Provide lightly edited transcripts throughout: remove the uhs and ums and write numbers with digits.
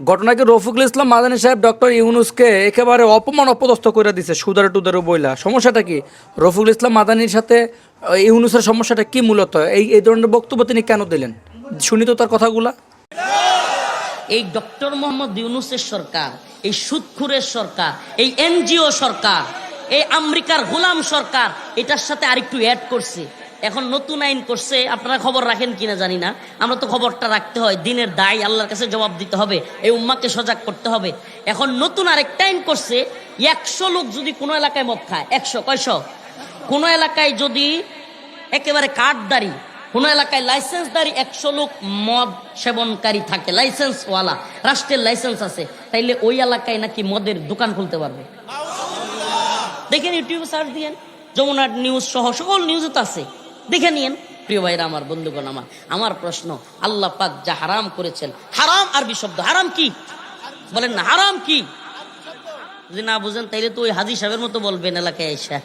ঘটনাকে রফিকুল ইসলাম মাদানী সাহেব ডক্টর ইউনুসকে একেবারে অপমান অপদস্থ করে দিছে সুদারে টুদারে বইলা। সমস্যাটা কি? রফিকুল ইসলাম মাদানীর সাথে ইউনুসের সমস্যাটা কি মূলত? এই ধরনের বক্তব্য তিনি কেন দিলেন? শুনি তো তার কথাগুলা। এই ডক্টর মোহাম্মদ ইউনুসের সরকার, এই সুদখুরের সরকার, এই এনজিও সরকার, এই আমেরিকার গোলাম সরকার এটার সাথে আরেকটু অ্যাড করছে। এখন নতুন আইন করছে, আপনারা খবর রাখেন কিনা জানি না, আমরা তো খবরটা রাখতে হয়, দিনের দায় আল্লাহর কাছে জবাব দিতে হবে, এই উম্মাকে সজাগ করতে হবে। এখন নতুন আরেকটা আইন করছে, 100 লোক যদি কোনো এলাকায় মদ খায়, 100 কয়শো, কোনো এলাকায় যদি একেবারে কার্ডদারি, কোনো এলাকায় লাইসেন্সদারি 100 লোক মদ সেবনকারী থাকে, লাইসেন্সওয়ালা, রাষ্ট্রের লাইসেন্স আছে, তাইলে ওই এলাকায় নাকি মদের দোকান খুলতে পারবে। দেখেন, ইউটিউবে সার্চ দিয়েন, যমুনা নিউজ সহ সকল নিউজে তো আছে, দেখে নিয়েন। প্রিয় ভাইরা আমার, বন্ধুগণ আমার প্রশ্ন, আল্লাহ পাক যা হারাম করেছেন, হারাম আরবি শব্দ, হারাম কি বলেন না? হারাম কি? যদি না বুঝেন তাইলে তো ওই হাজি সাহেবের মতো বলবেন এলাকায় আইসা।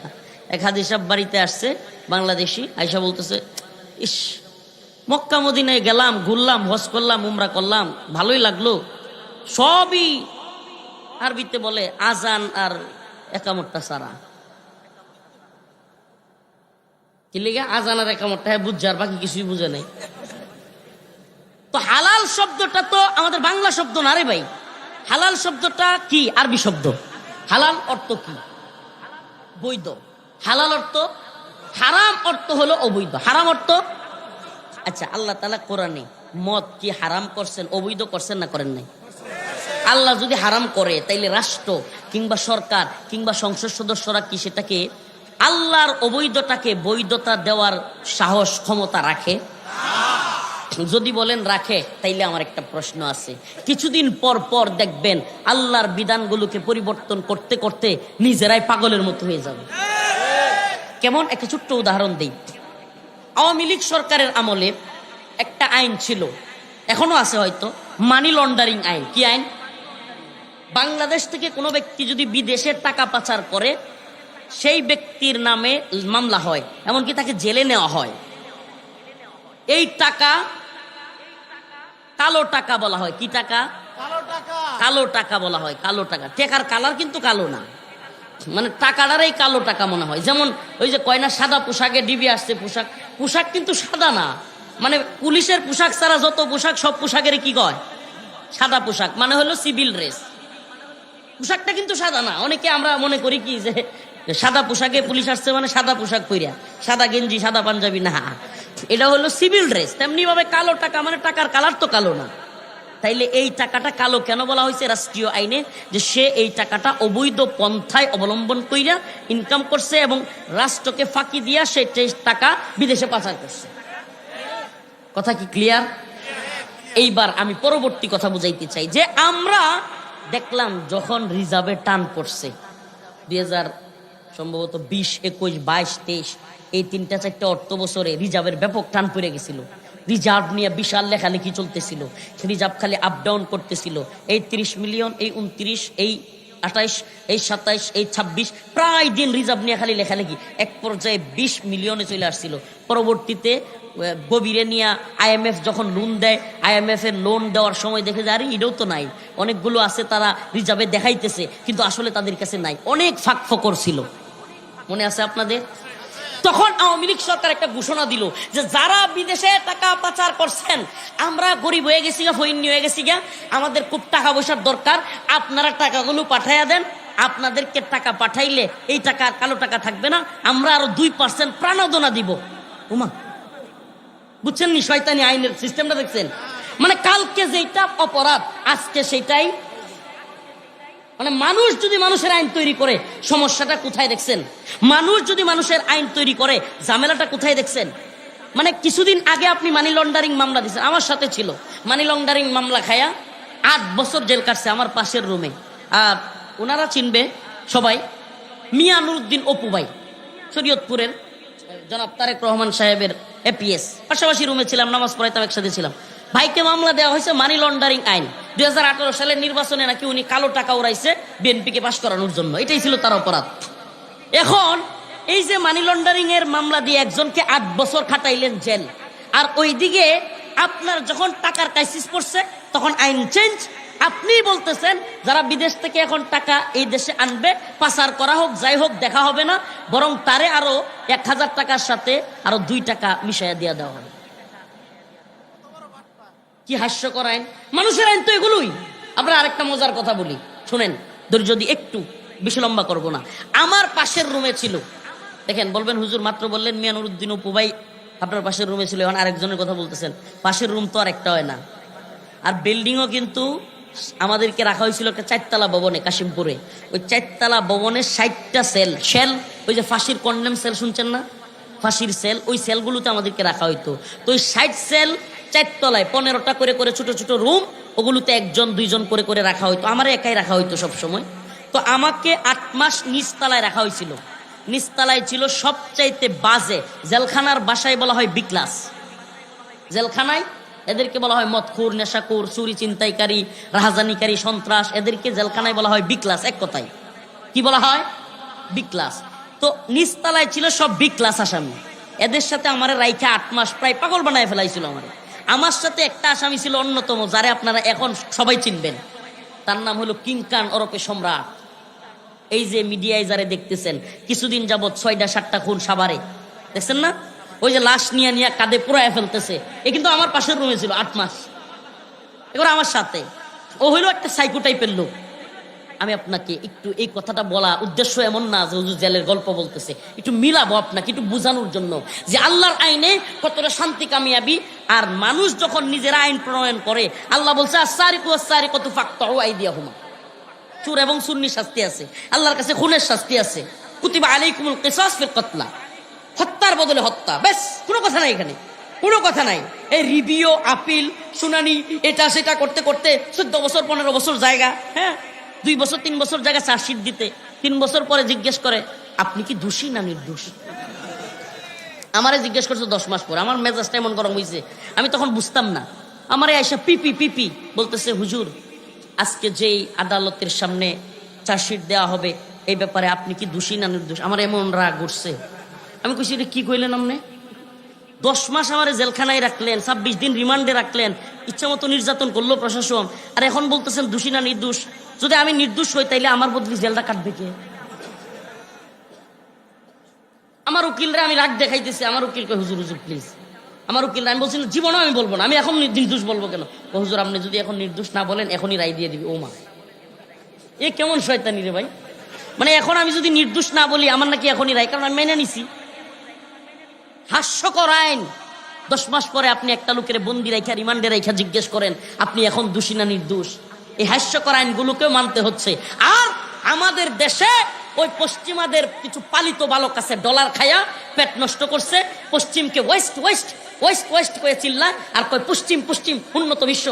এক হাজি সাহেব বাড়িতে আসছে, বাংলাদেশি, আইসা বলতেছে, ইস, মক্কা মদিনায় গেলাম, ঘুরলাম, হজ করলাম, উমরা করলাম, ভালোই লাগলো, সবই আরবিতে বলে আজান আর একামতটা সারা। কি লিগা? আজান আর একামতটা বুঝছে, আর বাকি কিছুই বুঝে নাই। তো হালাল শব্দটা তো আমাদের বাংলা শব্দ না রে ভাই। হালাল শব্দটা কি? আরবি শব্দ। হালাল অর্থ কি? বৈধ। হালাল অর্থ, হারাম অর্থ হলো অবৈধ। হারাম অর্থ, আচ্ছা, আল্লাহ তাআলা কোরআনে মদ কি হারাম করছেন, অবৈধ করছেন না করেন নাই? আল্লাহ যদি হারাম করে, তাইলে রাষ্ট্র কিংবা সরকার কিংবা সংসদ সদস্যরা কি সেটাকে, আল্লাহর অবৈধটাকে বৈধতা দেওয়ার সাহস ক্ষমতা রাখে? যদি বলেন রাখে, তাইলে আমার একটা প্রশ্ন আছে, কিছুদিন পর পর দেখবেন আল্লাহর বিধানগুলোকে পরিবর্তন করতে করতে নিজেরাই পাগলের মতো হয়ে যাবে। কেমন? একটা ছোট্ট উদাহরণ দেই। আওয়ামী লীগ সরকারের আমলে একটা আইন ছিল, এখনো আছে হয়তো, মানি লন্ডারিং আইন। কি আইন? বাংলাদেশ থেকে কোনো ব্যক্তি যদি বিদেশে টাকা পাচার করে, সেই ব্যক্তির নামে মামলা হয়, এমনকি তাকে জেলে নেওয়া হয়। এই টাকা কালো টাকা বলা হয়। কি টাকা? কালো টাকা বলা হয়। কালো টাকা, টাকার কালার কিন্তু কালো না, মানে টাকাটারই কালো টাকা মনে হয়। যেমন ওই যে কয়না সাদা পোশাকে ডিবি আসছে, পোশাক, পোশাক কিন্তু সাদা না, মানে পুলিশের পোশাক ছাড়া যত পোশাক সব পোশাকের কি কয়? সাদা পোশাক, মানে হলো সিভিল ড্রেস। পোশাকটা কিন্তু সাদা না। অনেকে আমরা মনে করি কি যে সাদা পোশাকে পুলিশ আসছে মানে সাদা পোশাক পরিয়া, সাদা গেঞ্জি, সাদা পাঞ্জাবি, না, এটা হলো সিভিল ড্রেস। তেমনি ভাবে কালো টাকা, মানে টাকার কালার তো কালো না। তাইলে এই টাকাটা কালো কেন বলা হয়েছে রাষ্ট্রীয় আইনে? যে সে এই টাকাটা অবৈধ পন্থায় অবলম্বন কইরা ইনকাম করছে এবং রাষ্ট্রকে ফাঁকি দিয়া সে টাকা বিদেশে পাচার করছে। কথা কি ক্লিয়ার? এইবার আমি পরবর্তী কথা বুঝাইতে চাই যে আমরা দেখলাম যখন রিজার্ভে টান পড়ছে 2000 সম্ভবত 20, 21, 22, 23 এই 3-4 অর্থ বছরে রিজার্ভের ব্যাপক টান পড়ে গেছিল। রিজার্ভ নিয়ে বিশাল লেখালেখি চলতেছিল, রিজার্ভ খালি আপ ডাউন করতেছিল। এই 30 মিলিয়ন, এই 29, এই 28, এই 27, এই 26, প্রায় দিন রিজার্ভ নিয়ে খালি লেখালেখি। এক পর্যায়ে 20 মিলিয়নে চলে আসছিল। পরবর্তীতে গভীরে নিয়ে IMF যখন লোন দেয়, IMF এর লোন দেওয়ার সময় দেখে যে আরে এটাও তো নাই, অনেকগুলো আছে তারা রিজার্ভে দেখাইতেছে কিন্তু আসলে তাদের কাছে নাই। অনেক ফাঁক ফকর ছিল, মনে আছে আপনাদের? তখন আওয়ামী লীগ সরকার একটা ঘোষণা দিল যে যারা বিদেশে টাকা পাচার করছেন, আমরা গরিব হয়ে গেছি গা, ফইন্নি হয়ে গেছি গা, আমাদের খুব টাকা পয়সার দরকার, আপনারা টাকাগুলো পাঠাইয়া দেন। আপনাদেরকে টাকা পাঠাইলে এই টাকা কালো টাকা থাকবে না, আমরা আরো 2% প্রাণোদনা দিব। উমা, বুঝছেন নি শয়তানি আইনের সিস্টেমটা? দেখছেন? মানে কালকে যেটা অপরাধ আজকে সেটাই, মানে মানুষ যদি মানুষের আইন তৈরি করে সমস্যাটা কোথায় দেখছেন? মানুষ যদি মানুষের আইন তৈরি করে ঝামেলাটা কোথায় দেখছেন? মানে কিছুদিন আগে আপনি মানি লন্ডারিং মামলা দিচ্ছেন, আমার সাথে ছিল, মানি লন্ডারিং মামলা খায়া 8 বছর জেল কাটছে আমার পাশের রুমে। আর ওনারা চিনবে সবাই, মিয়া নুরুদ্দিন অপু ভাই, শরীয়তপুরের জনাব তারেক রহমান সাহেবের APS, পাশাপাশি রুমে ছিলাম, নামাজ পড়াইতাম, একসাথে ছিলাম। ভাইকে মামলা দেওয়া হয়েছে মানি লন্ডারিং আইন। 2018 সালের নির্বাচনে নাকি উনি কালো টাকা উড়াইছে বিএনপিকে পাশ করানোর জন্য, এটাই ছিল তার অপরাধ। এখন এই যে মানি লন্ডারিং এর মামলা দিয়ে একজনকে 8 বছর খাটাইলেন জেল, আর ওইদিকে আপনার যখন টাকার ক্রাইসিস পড়ছে তখন আইন চেঞ্জ, আপনিই বলতেছেন যারা বিদেশ থেকে এখন টাকা এই দেশে আনবে, পাচার করা হোক যাই হোক দেখা হবে না, বরং তারে আরো 1000 টাকার সাথে আরো 2 টাকা মিশাইয়া দিয়ে দেওয়া হবে। কি হাস্যকর আইন! মানুষের আইন তো এগুলোই। আমরা আরেকটা মজার কথা বলি, শুনেন, ধৈর্য যদি একটু, বেশি লম্বা করবো না। আমার পাশের রুমে ছিল, দেখেন বলবেন হুজুর মাত্র বললেন মিয়া নুরুদ্দিন অপু ভাই আপনার পাশের রুমে ছিল, এখন আরেকজনের কথা বলতেছেন। পাশের রুম তো আর একটা হয় না। আর বিল্ডিংও কিন্তু আমাদেরকে রাখা হয়েছিল একটা 4তলা ভবনে কাশিমপুরে। ওই 4তলা ভবনের 60টা সেল, ওই যে ফাঁসির কন্ডেম সেল শুনছেন না, ফাঁসির সেল, ওই সেলগুলোতে আমাদেরকে রাখা হইতো। তো ওই 60 সেল 4 তলায় 15টা করে করে ছোট ছোট রুম, ওগুলোতে 1জন 2জন করে করে রাখা হইতো। আমারে একাই রাখা হইতো সব সময়। তো আমাকে 8 মাস নিচতলায় রাখা হয়েছিল। নিচতলায় ছিল সবচাইতে বাজে জেলখানার বাসায় বলা হয় বি ক্লাস। জেলখানায় এদেরকে বলা হয় মদখোর, নেশাখোর, চুরি চিন্তাইকারী, রাহাজানিকারী, সন্ত্রাস, এদেরকে জেলখানায় বলা হয় বি ক্লাস। এক কথায় কি বলা হয়? B class. তো নিচতলায় ছিল সব বি ক্লাস আসামি। এদের সাথে আমার রাইখা 8 মাস প্রায় পাগল বানায় ফেলাইছিল আমার। আমার সাথে একটা আসামি ছিল অন্যতম, যারে আপনারা এখন সবাই চিনবেন। তার নাম হলো কিংকান ওরফে সম্রাট। এই যে মিডিয়ায় যারে দেখতেছেন, কিছুদিন যাবৎ 6টা 7টা খুন সাভারে, দেখছেন না? ওই যে লাশ নিয়ে নিয়ে কাঁধে পুরায় ফেলতেছে, এ কিন্তু আমার পাশের রুমে ছিল 8 মাস। এবার আমার সাথে ও হইলো একটা সাইকো টাইপের লোক। আমি আপনাকে একটু এই কথাটা বলা উদ্দেশ্য এমন না যে হুজুর জেলের গল্প বলতেছে, একটু মিলাবো আপনাকে, একটু বোঝানোর জন্য যে আল্লাহর আইনে কতটা শান্তি কামিয়াবি। আর মানুষ যখন নিজেরা আইন প্রণয়ন করে, আল্লাহ বলছে আস-সারিকু ওয়াস-সারিকাতু ফাকতাউ আইদিয়াহুমা, চোর এবং সুন্নি শাস্তি আছে, আল্লাহর কাছে খুনের শাস্তি আছে। কুতিবা আলাইকুমুল কিসাস ফিল কতলা, হত্যার বদলে হত্যা, বেশ, কোনো কথা নাই এখানে, কোনো কথা নাই। এই রিভিউ, আপিল, শুনানি, এটা সেটা করতে করতে 14 বছর 15 বছর জায়গা, হ্যাঁ 2 বছর 3 বছর জায়গা চার্জশিট দিতে। 3 বছর পরে জিজ্ঞেস করে আপনি কি দোষী না নির্দোষ। আমারে জিজ্ঞেস করছে 10 মাস পর। আমার মেজাজটা এমন গরম হয়েছে, আমি তখন বুঝতাম না। আমারে আয়সা পিপি পিপি বলতেছে, হুজুর আজকে যেই আদালতের সামনে চার্জশিট দেওয়া হবে এই ব্যাপারে আপনি কি দোষী না নির্দোষ। আমার এমন রাগ উঠছে, আমি কইছি এটা কি কইলেন আপনি? 10 মাস আমারে জেলখানায় রাখলেন, 26 দিন রিমান্ডে রাখলেন, ইচ্ছা মতো নির্যাতন করলো প্রশাসন, আর এখন বলতেছেন দোষী না নির্দোষ। যদি আমি নির্দোষ হই তাইলে আমার বদলি জেলটা কাটবে কে? আমার উকিলরা আমি রাগ দেখাইতেছি, আমার উকিল কই হুজুর হুজুর প্লিজ, আমার উকিলরা, আমি বলছি জীবনও আমি বলবো না, আমি এখন নির্দোষ বলবো কেন? হুজুর আপনি যদি এখন নির্দোষ না বলেন এখনই রায় দিয়ে দিবি। ও মা, এ কেমন শয়তানি রে ভাই! মানে এখন আমি যদি নির্দোষ না বলি আমার নাকি এখনই রায়, কারণ আমি মেনে নিছি। হাস্যকর আইন। 10 মাস পরে আপনি একটা লোকের বন্দি রাইখা, রিমান্ডে রাইখা জিজ্ঞেস করেন আপনি এখন দোষী না নির্দোষ। এই হাস্যকর আইনগুলোকেও মানতে হচ্ছে। আর আমাদের দেশে ওই পশ্চিমাদের কিছু পালিত বালক আছে, ডলার খায়া পেট নষ্ট করছে, পশ্চিমকে ওয়েস্ট ওয়েস্ট ওয়েস্ট ওয়েস্ট করে চিল্লায় আর কয় পশ্চিম পশ্চিম, উন্নত বিশ্ব।